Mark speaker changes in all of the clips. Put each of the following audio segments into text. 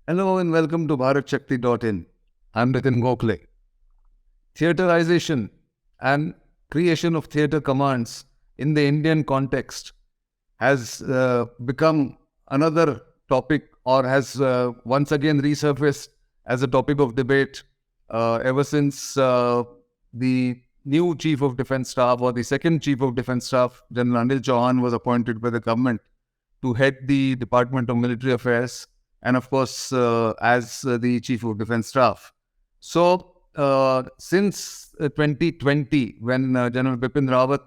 Speaker 1: Hello and welcome to Shakti.in. I'm Nitin Gokhale. Theaterization and creation of theatre commands in the Indian context has become another topic or has once again resurfaced as a topic of debate ever since the new Chief of Defence Staff or the second Chief of Defence Staff, General Anil Chauhan, was appointed by the government to head the Department of Military Affairs and, of course, as the Chief of Defence Staff. So, since 2020, when General Bipin Rawat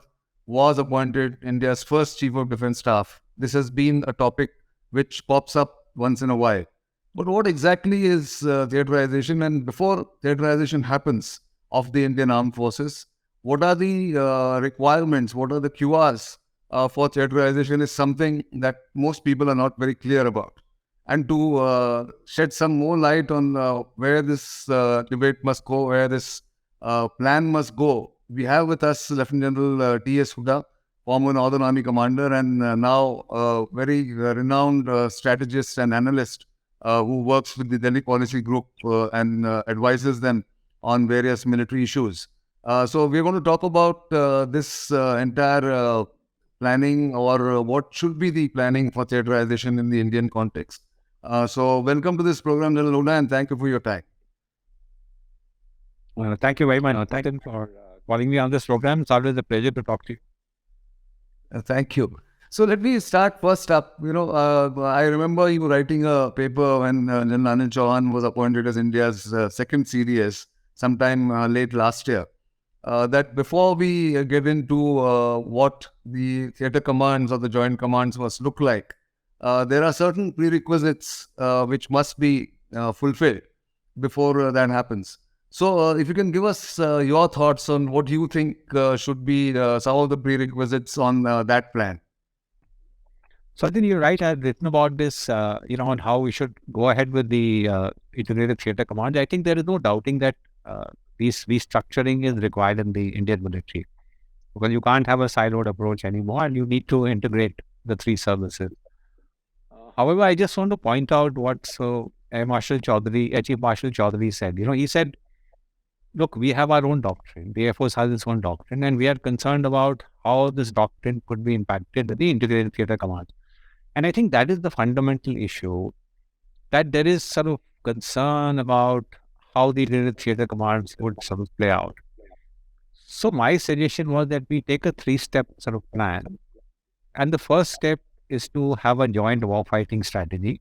Speaker 1: was appointed India's first Chief of Defence Staff, this has been a topic which pops up once in a while. But what exactly is theaterization? And before theaterization happens of the Indian Armed Forces, what are the requirements? What are the QRs for theaterization is something that most people are not very clear about. And to shed some more light on where this debate must go, where this plan must go, we have with us Lieutenant General T.S. Hooda, former Northern Army Commander and now very renowned strategist and analyst who works with the Delhi Policy Group and advises them on various military issues. So we're going to talk about this entire planning or what should be the planning for theaterization in the Indian context. So welcome to this program, General Hooda, and thank you for your time.
Speaker 2: Thank you very much, Nitin, for calling me on this program. It's always a pleasure to talk to you.
Speaker 1: Thank you. So let me start first up. I remember you writing a paper when General Anil Chauhan was appointed as India's second CDS sometime late last year. That before we get into what the theatre commands or the joint commands must look like, there are certain prerequisites which must be fulfilled before that happens. So if you can give us your thoughts on what you think should be some of the prerequisites on that plan.
Speaker 2: So I think you're right. I've written about this, on how we should go ahead with the integrated theatre command. I think there is no doubting that this restructuring is required in the Indian military, because you can't have a siloed approach anymore and you need to integrate the three services. However, I just want to point out what Chief Marshal Chaudhary said. He said, look, we have our own doctrine. The Air Force has its own doctrine, and we are concerned about how this doctrine could be impacted with the integrated theatre command. And I think that is the fundamental issue, that there is sort of concern about how the integrated theatre commands would sort of play out. So my suggestion was that we take a three-step sort of plan. And the first step is to have a joint warfighting strategy.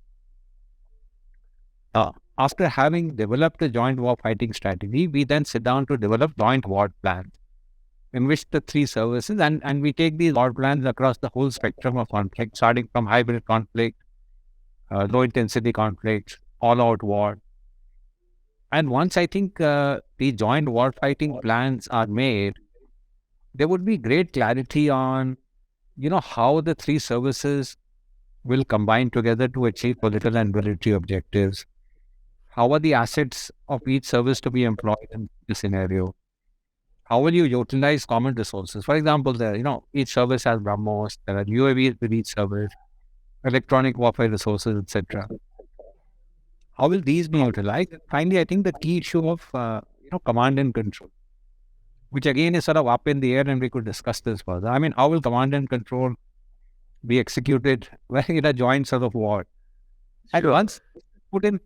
Speaker 2: After having developed a joint warfighting strategy, we then sit down to develop joint war plans in which the three services, and we take these war plans across the whole spectrum of conflict, starting from hybrid conflict, low intensity conflicts, all out war. And once I think the joint warfighting plans are made, there would be great clarity on how the three services will combine together to achieve political and military objectives. How are the assets of each service to be employed in this scenario? How will you utilize common resources? For example, each service has BrahMos, there are UAVs with each service, electronic warfare resources, etc. How will these be utilized? And finally, I think the key issue of command and control, which again is sort of up in the air, and we could discuss this further. I mean, how will command and control be executed in a joint sort of war? And
Speaker 1: Sure.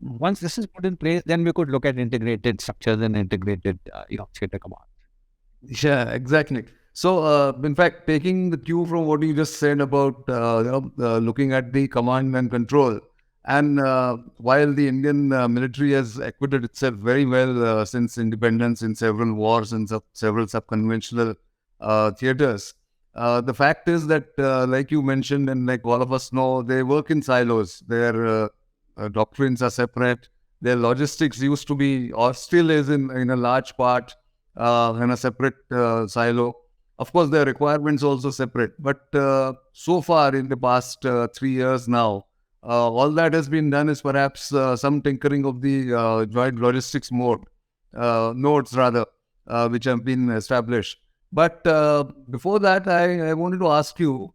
Speaker 2: once this is put in place, then we could look at integrated structures and integrated theatre command.
Speaker 1: Yeah, exactly. So, in fact, taking the cue from what you just said about looking at the command and control, and while the Indian military has acquitted itself very well since independence in several wars and several subconventional theaters, the fact is that, like you mentioned, and like all of us know, they work in silos. Their doctrines are separate. Their logistics used to be, or still is, in a large part in a separate silo. Of course, their requirements also separate. But so far, in the past 3 years now, all that has been done is perhaps some tinkering of the joint logistics nodes rather, which have been established. But before that, I wanted to ask you,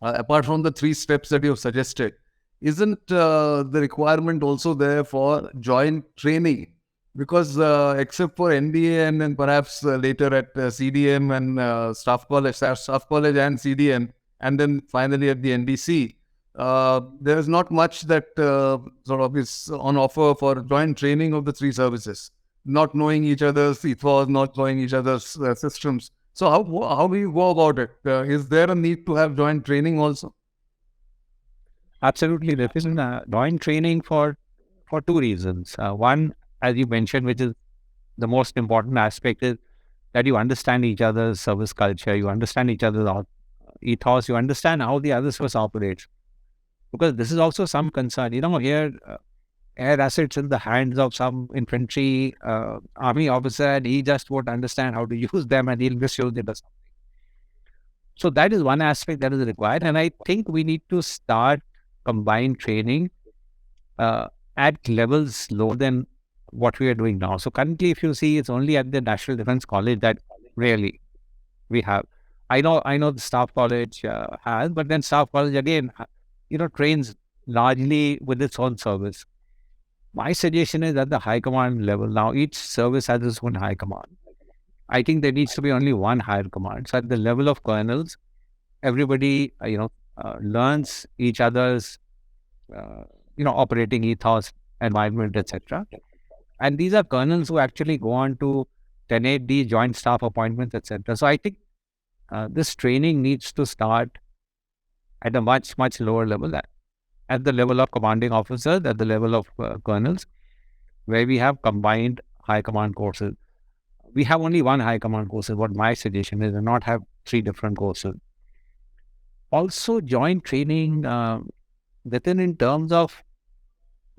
Speaker 1: apart from the three steps that you have suggested, isn't the requirement also there for joint training? Because except for NDA and then perhaps later at CDM and staff college and CDM, and then finally at the NDC, there is not much that sort of is on offer for joint training of the three services. Not knowing each other's ethos, not knowing each other's systems. So how do you go about it? Is there a need to have joint training also?
Speaker 2: Absolutely, there is joint training for two reasons. One, as you mentioned, which is the most important aspect, is that you understand each other's service culture, you understand each other's ethos, you understand how the other service operates. Because this is also some concern. Here, air assets in the hands of some infantry army officer, and he just won't understand how to use them, and he'll misuse it or something. So that is one aspect that is required. And I think we need to start combined training at levels lower than what we are doing now. So currently, if you see, it's only at the National Defence College that really we have. I know the Staff College has, but then Staff College again, trains largely with its own service. My suggestion is at the high command level. Now, each service has its own high command. I think there needs to be only one higher command. So at the level of colonels, everybody, learns each other's, operating ethos, environment, etc. And these are colonels who actually go on to tenate the joint staff appointments, etc. So I think this training needs to start at a much, much lower level, at the level of commanding officers, at the level of colonels, where we have combined high command courses. We have only one high command course, is what my suggestion is, and not have three different courses. Also, joint training, within in terms of,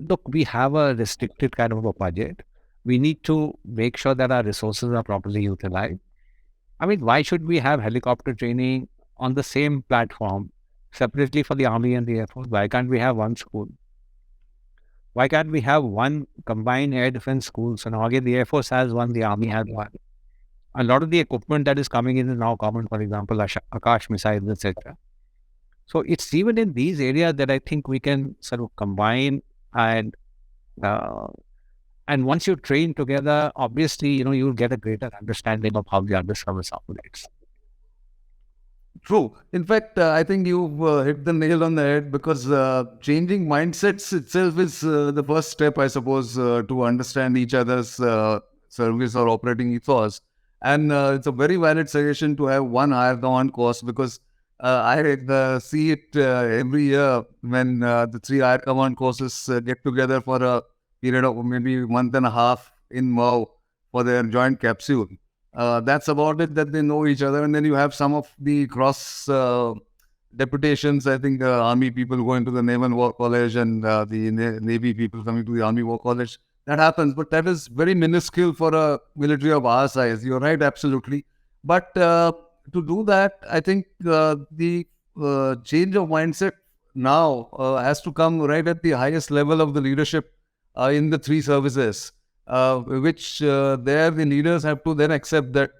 Speaker 2: look, we have a restricted kind of a budget. We need to make sure that our resources are properly utilized. I mean, why should we have helicopter training on the same platform separately for the Army and the Air Force? Why can't we have one school? Why can't we have one combined air defense school? So now again, the Air Force has one, the Army has one. A lot of the equipment that is coming in is now common, for example, Akash missiles, etc. So it's even in these areas that I think we can sort of combine, and once you train together, obviously, you'll get a greater understanding of how the other service operates.
Speaker 1: True. In fact, I think you've hit the nail on the head, because changing mindsets itself is the first step, I suppose, to understand each other's service or operating ethos. And it's a very valid suggestion to have one higher command course, because I see it every year when the three higher command courses get together for a period of maybe a month and a half in Mau for their joint capsule. That's about it, that they know each other. And then you have some of the cross deputations. I think Army people going to the Naval War College, and the Navy people coming to the Army War College. That happens, but that is very minuscule for a military of our size. You're right, absolutely. But to do that, I think the change of mindset now has to come right at the highest level of the leadership in the three services. Which there the leaders have to then accept that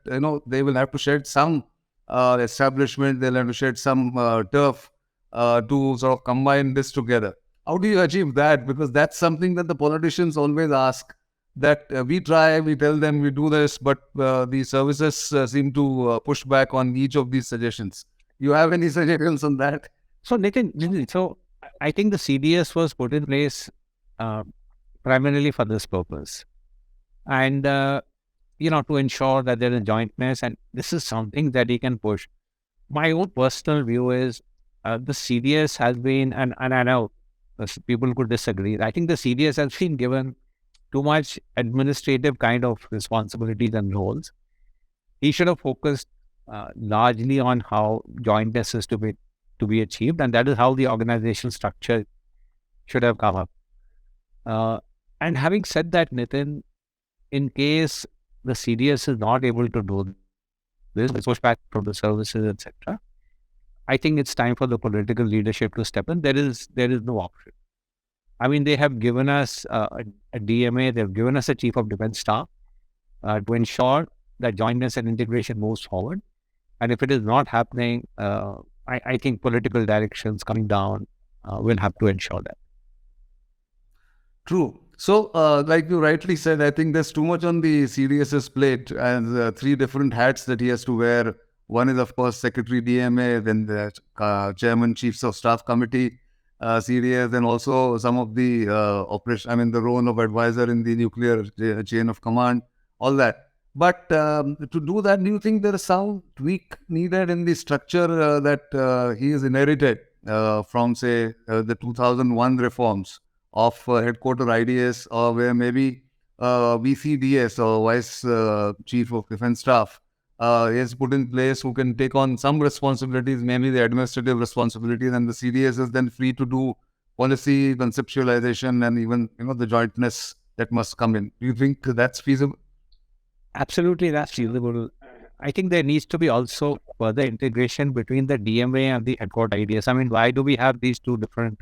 Speaker 1: they will have to shed some establishment, they'll have to shed some turf to sort of combine this together. How do you achieve that? Because that's something that the politicians always ask, that we try, we tell them we do this, but the services seem to push back on each of these suggestions. You have any suggestions on that?
Speaker 2: So Nitin, so I think the CDS was put in place primarily for this purpose. And, to ensure that there is jointness, and this is something that he can push. My own personal view is the CDS has been, and I know people could disagree, I think the CDS has been given too much administrative kind of responsibilities and roles. He should have focused largely on how jointness is to be achieved, and that is how the organization structure should have come up. And having said that, Nitin, in case the CDS is not able to do this, pushback from the services, etc., I think it's time for the political leadership to step in. There is no option. I mean, they have given us a DMA, they've given us a Chief of Defence Staff to ensure that jointness and integration moves forward. And if it is not happening, I think political directions coming down will have to ensure that.
Speaker 1: True. So, like you rightly said, I think there's too much on the CDS's plate, and three different hats that he has to wear. One is, of course, Secretary DMA, then the Chairman, Chiefs of Staff Committee, CDS, then also some of the operation. I mean, the role of advisor in the nuclear chain of command, all that. But to do that, do you think there is some tweak needed in the structure that he has inherited from, say, the 2001 reforms? Of headquarter IDS, or where maybe VCDS or Vice Chief of Defence Staff is put in place who can take on some responsibilities, mainly the administrative responsibilities, and the CDS is then free to do policy conceptualization and even the jointness that must come in. Do you think that's feasible?
Speaker 2: Absolutely, that's feasible. I think there needs to be also further integration between the DMA and the headquarter IDS. I mean, why do we have these two different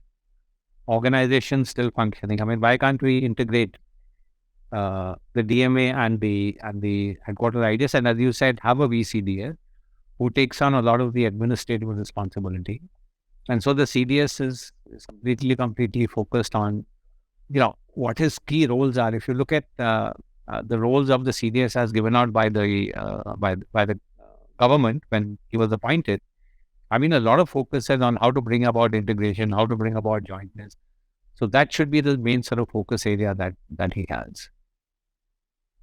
Speaker 2: organizations still functioning? I mean, why can't we integrate the DMA and the headquarters IDS, and as you said, have a VCDS who takes on a lot of the administrative responsibility, and so the CDS is completely focused on what his key roles are. If you look at the roles of the CDS as given out by the by the government when he was appointed, I mean, a lot of focus is on how to bring about integration, how to bring about jointness. So that should be the main sort of focus area that he has.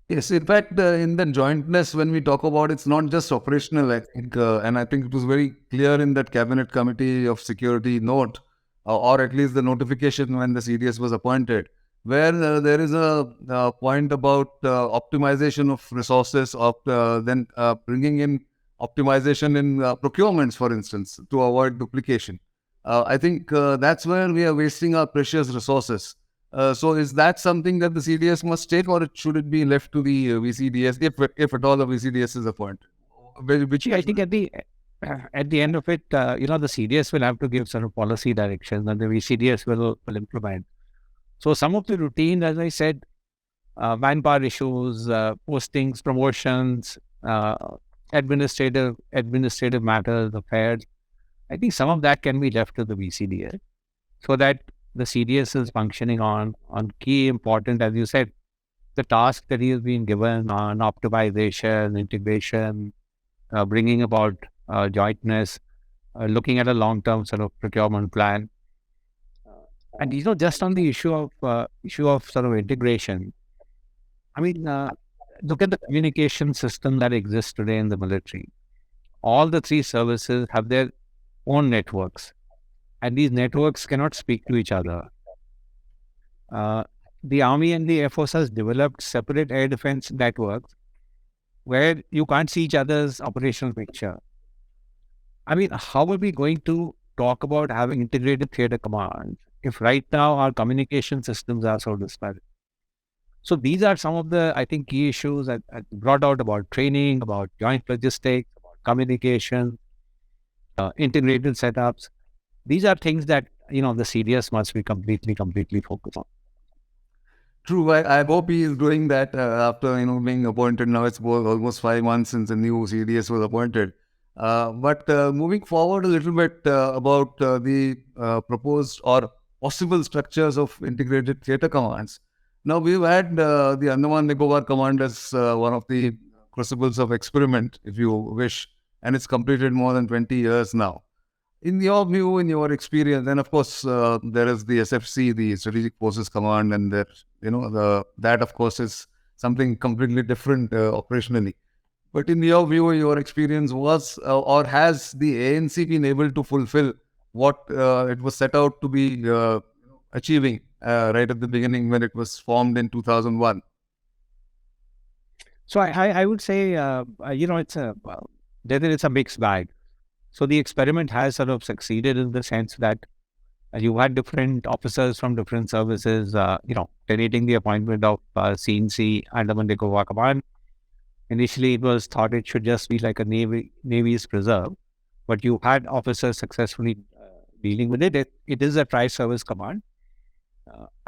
Speaker 1: Yes, in fact, in the jointness, when we talk about it's not just operational, I think, and I think it was very clear in that Cabinet Committee of Security note, or at least the notification when the CDS was appointed, where there is a point about optimization of resources, of then bringing in optimization in procurements, for instance, to avoid duplication. I think that's where we are wasting our precious resources. So is that something that the CDS must take, or should it be left to the VCDS, if at all a VCDS is appointed? Which
Speaker 2: I think at the end of it, the CDS will have to give sort of policy directions, and the VCDS will implement. So some of the routine, as I said, manpower issues, postings, promotions, administrative matters, affairs, I think some of that can be left to the VCDS, so that the CDS is functioning on key important, as you said, the task that he has been given on optimization, integration, bringing about jointness, looking at a long-term sort of procurement plan. And just on the issue of sort of integration, I mean, look at the communication system that exists today in the military. All the three services have their own networks, and these networks cannot speak to each other. The Army and the Air Force has developed separate air defense networks where you can't see each other's operational picture. I mean, how are we going to talk about having integrated theater commands if right now our communication systems are so disparate? So these are some of the, I think, key issues that brought out about training, about joint logistics, about communication, integrated setups. These are things that, the CDS must be completely focused on.
Speaker 1: True. I hope he is doing that after, being appointed. Now it's almost 5 months since the new CDS was appointed. But moving forward a little bit about the proposed or possible structures of integrated theatre commands. Now we've had the Andaman Nicobar Command as one of the crucibles of experiment, if you wish, and it's completed more than 20 years now. In your view, in your experience, and of course there is the SFC, the Strategic Forces Command, and that of course is something completely different operationally. But in your view, your experience was or has the ANC been able to fulfill what it was set out to be achieving right at the beginning when it was formed in 2001?
Speaker 2: So I would say, it's a mixed bag. So the experiment has sort of succeeded in the sense that you had different officers from different services, donating the appointment of CNC, Andaman Nicobar Command. Initially, it was thought it should just be like a Navy's preserve, but you had officers successfully dealing with it. It is a tri-service command.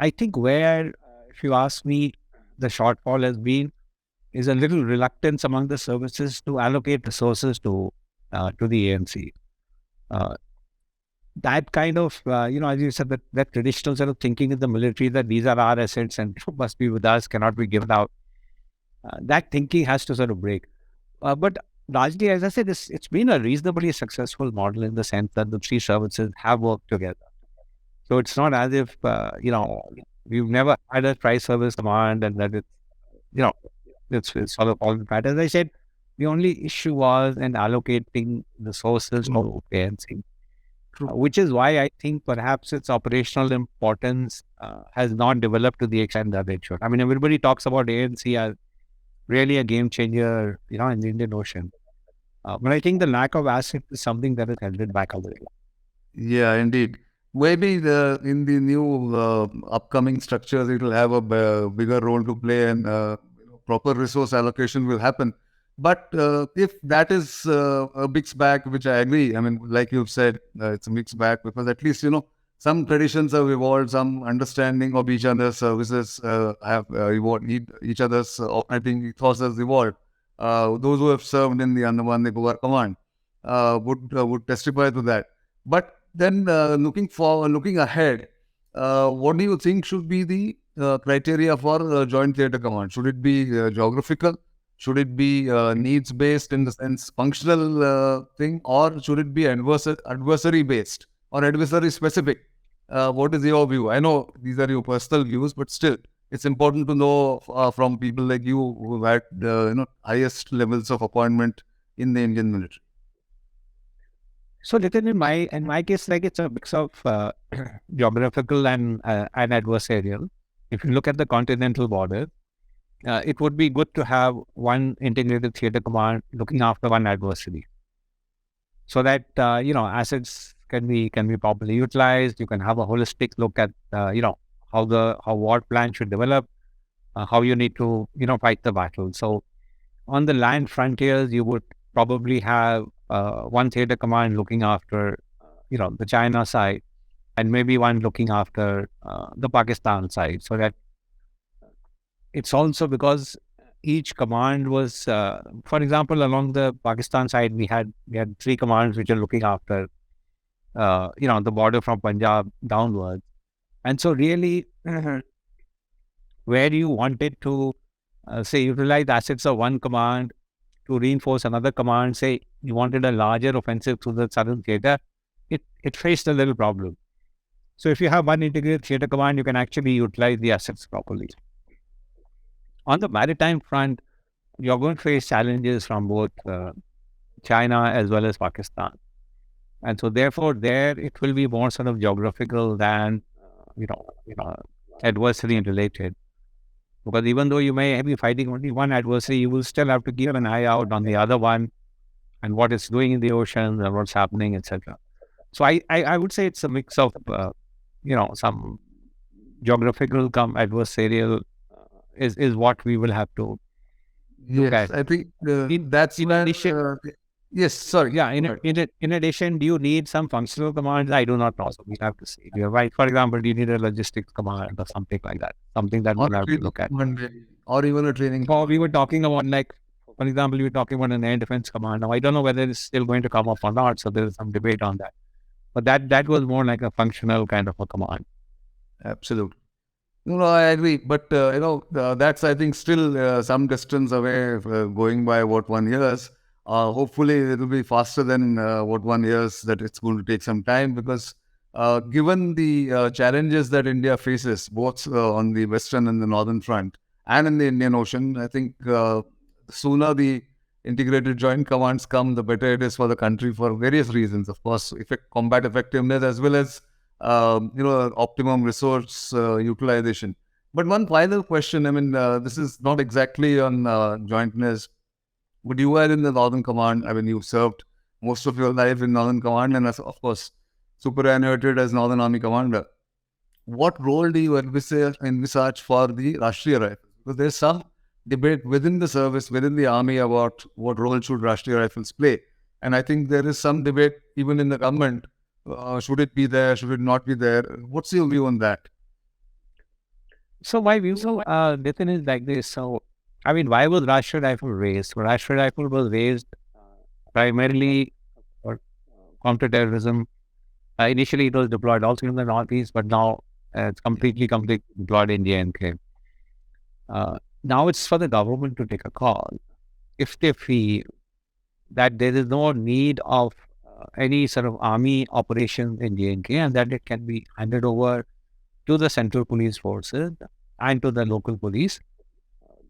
Speaker 2: I think where, if you ask me, the shortfall has been is a little reluctance among the services to allocate resources to the ANC. that kind of, as you said, that traditional sort of thinking in the military that these are our assets and must be with us, cannot be given out. That thinking has to sort of break. But largely, as I said, it's been a reasonably successful model in the sense that the three services have worked together. So it's not as if, we've never had a tri-service command and that you know, it's sort of all bad. As I said, the only issue was in allocating resources for ANC, which is why I think perhaps its operational importance has not developed to the extent that it should. I mean, everybody talks about ANC as really a game changer, in the Indian Ocean. But I think the lack of asset is something that has held it back a little.
Speaker 1: Yeah, indeed. Maybe in the new upcoming structures, it will have a bigger role to play, and proper resource allocation will happen. But if that is a mixed bag, which I agree, I mean, like you've said, it's a mixed bag because at least some traditions have evolved, some understanding of each other's services have evolved, each other's operating ethos has evolved. Those who have served in the Andaman Command would testify to that. But then, looking ahead, what do you think should be the criteria for joint theatre command? Should it be geographical? Should it be needs based in the sense functional thing, or should it be adversary based or adversary specific? What is your view? I know these are your personal views, but still, it's important to know from people like you who had highest levels of appointment in the Indian military.
Speaker 2: So, Nitin, in my case, like it's a mix of geographical and adversarial. If you look at the continental border, it would be good to have one integrated theatre command looking after one adversary, so that assets can be properly utilized. You can have a holistic look at how war plan should develop, how you need to fight the battle. So on the land frontiers, you would probably have one theatre command looking after the China side, and maybe one looking after the Pakistan side, so that it's also because each command was, for example, along the Pakistan side, we had three commands which are looking after, the border from Punjab downwards. And so really, where you wanted to, say, utilize assets of one command to reinforce another command, say, you wanted a larger offensive through the southern theatre, it faced a little problem. So if you have one integrated theatre command, you can actually utilize the assets properly. On the maritime front, you're going to face challenges from both China as well as Pakistan. And so therefore there it will be more sort of geographical than, adversary related. Because even though you may be fighting only one adversary, you will still have to keep an eye out on the other one and what it's doing in the oceans and what's happening, etc. So I would say it's a mix of, some geographical come adversarial is what we will have to look at.
Speaker 1: I think that's where. Yes, sorry.
Speaker 2: Yeah, in addition, do you need some functional commands? I do not know. So we have to see. Right. For example, do you need a logistics command or something like that? Something that we'll have to look at.
Speaker 1: Or even a training.
Speaker 2: Or we were talking about, like, for example, we were talking about an air defense command. Now, I don't know whether it's still going to come up or not. So there is some debate on that. But that was more like a functional kind of a command.
Speaker 1: Absolutely. No, I agree. But, that's, I think, still some distance away, going by what one hears. Hopefully, it will be faster than what one hears, that it's going to take some time because given the challenges that India faces, both on the Western and the Northern front and in the Indian Ocean, I think the sooner the integrated joint commands come, the better it is for the country for various reasons. Of course, combat effectiveness as well as optimum resource utilization. But one final question, I mean, this is not exactly on jointness, but you were in the Northern Command. I mean, you served most of your life in Northern Command and, of course, superannuated as Northern Army Commander. What role do you envisage for the Rashtriya Rifles? Because there's some debate within the service, within the army, about what role should Rashtriya Rifles play. And I think there is some debate even in the government. Should it be there? Should it not be there? What's your view on that?
Speaker 2: So my view, Nitin, is like this. So, I mean, why was Rashtriya Rifle raised? Well, Rashtriya Rifle was raised primarily for counter-terrorism Initially, it was deployed also in the Northeast, but now it's completely deployed in J&K. Now it's for the government to take a call. If they feel that there is no need of any sort of army operations in J&K and that it can be handed over to the central police forces and to the local police,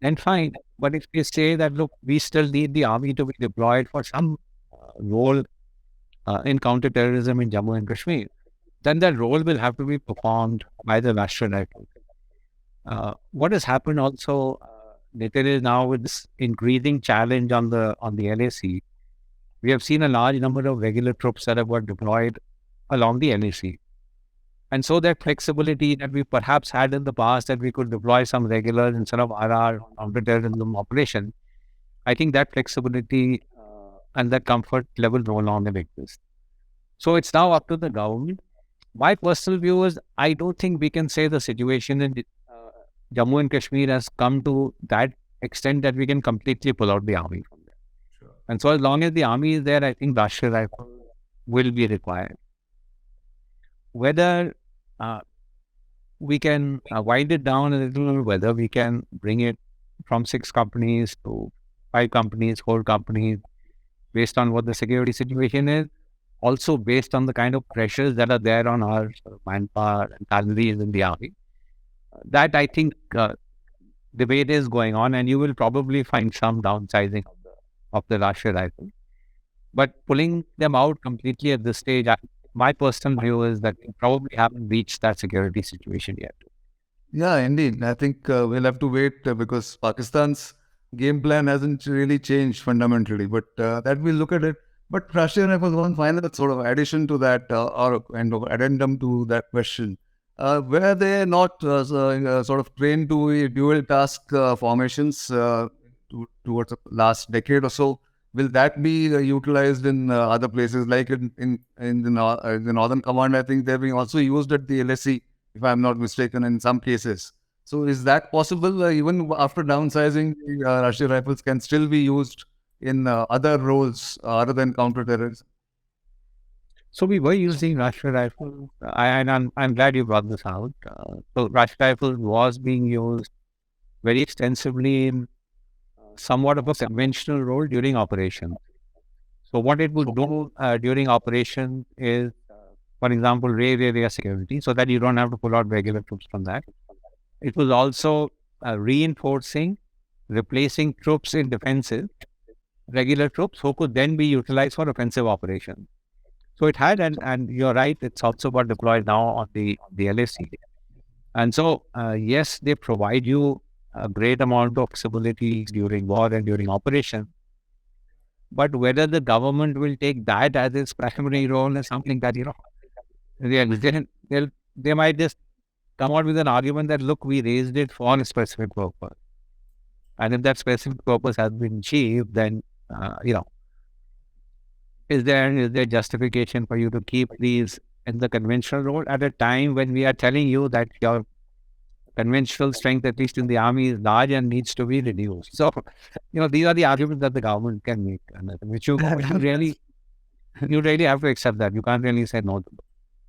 Speaker 2: then fine. But if they say that, look, we still need the army to be deployed for some role in counter-terrorism in Jammu and Kashmir, then that role will have to be performed by the Rashtriya. What has happened also, Nitin, is now with this increasing challenge on the LAC, we have seen a large number of regular troops that have got deployed along the LAC. And so that flexibility that we perhaps had in the past, that we could deploy some regulars instead of RR counter-terrorism operation, I think that flexibility and that comfort level no longer exists. So it's now up to the government. My personal view is I don't think we can say the situation in Jammu and Kashmir has come to that extent that we can completely pull out the army from there.
Speaker 1: Sure.
Speaker 2: And so as long as the army is there, I think Rashtriya Rifle will be required. Whether we can wind it down a little, whether we can bring it from 6 companies to 5 companies, 4 companies, based on what the security situation is, also based on the kind of pressures that are there on our sort of manpower and salaries in the army. That I think debate is going on, and you will probably find some downsizing of the Rashtriya Rifle. But pulling them out completely at this stage, my personal view is that we probably haven't reached that security situation yet.
Speaker 1: Yeah, indeed. I think we'll have to wait because Pakistan's game plan hasn't really changed fundamentally, but that we'll look at it. But Rashtriya Rifle, one final sort of addition to that or kind of addendum to that question. Were they not sort of trained to dual task formations towards the last decade or so? Will that be utilized in other places like in the Northern Command? I think they're being also used at the LSC, if I'm not mistaken, in some cases. So is that possible? Even after downsizing, Rashtriya Rifles can still be used in other roles other than counter-terrorism?
Speaker 2: So we were using Rashtriya Rifle, and I'm glad you brought this out. So Rashtriya Rifle was being used very extensively in somewhat of a conventional role during operation. So what it would do during operation is, for example, raid area security, so that you don't have to pull out regular troops from that. It was also reinforcing, replacing troops in defensive, regular troops who could then be utilized for offensive operations. So it had, and you're right, it's also got deployed now on the LAC. And so, yes, they provide you a great amount of flexibility during war and during operation. But whether the government will take that as its primary role is something that, they might just come out with an argument that, look, we raised it for a specific purpose. And if that specific purpose has been achieved, then, is there justification for you to keep these in the conventional role at a time when we are telling you that your conventional strength, at least in the army, is large and needs to be reduced? So, these are the arguments that the government can make, which you really have to accept that. You can't really say no to them.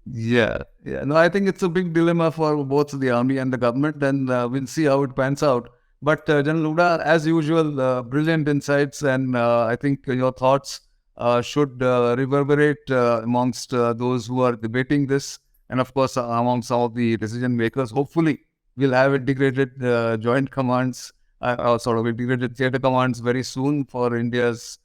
Speaker 1: Yeah. No, I think it's a big dilemma for both the army and the government, and we'll see how it pans out. But General Hooda, as usual, brilliant insights, and I think your thoughts should reverberate amongst those who are debating this, and of course among some of the decision makers. Hopefully, we'll have integrated joint commands, or sort of integrated theater commands very soon for India's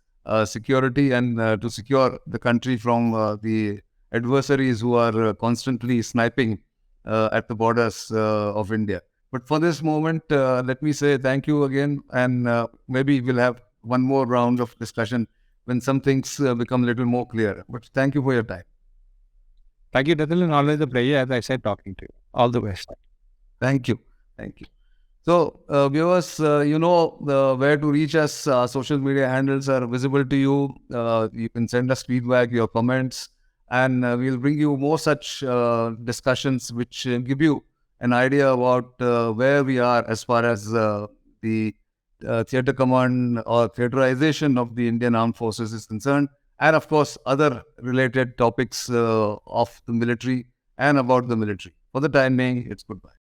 Speaker 1: security and to secure the country from the adversaries who are constantly sniping at the borders of India. But for this moment, let me say thank you again, and maybe we'll have one more round of discussion when some things become a little more clear. But thank you for your time.
Speaker 2: Thank you, Nitin, and always a pleasure, as I said, talking to you. All the best.
Speaker 1: Thank you. Thank you. So, viewers, you know where to reach us. Social media handles are visible to you. You can send us feedback, your comments, and we'll bring you more such discussions which give you an idea about where we are as far as the theater command or theaterization of the Indian Armed Forces is concerned, and of course, other related topics of the military and about the military. For the time being, it's goodbye.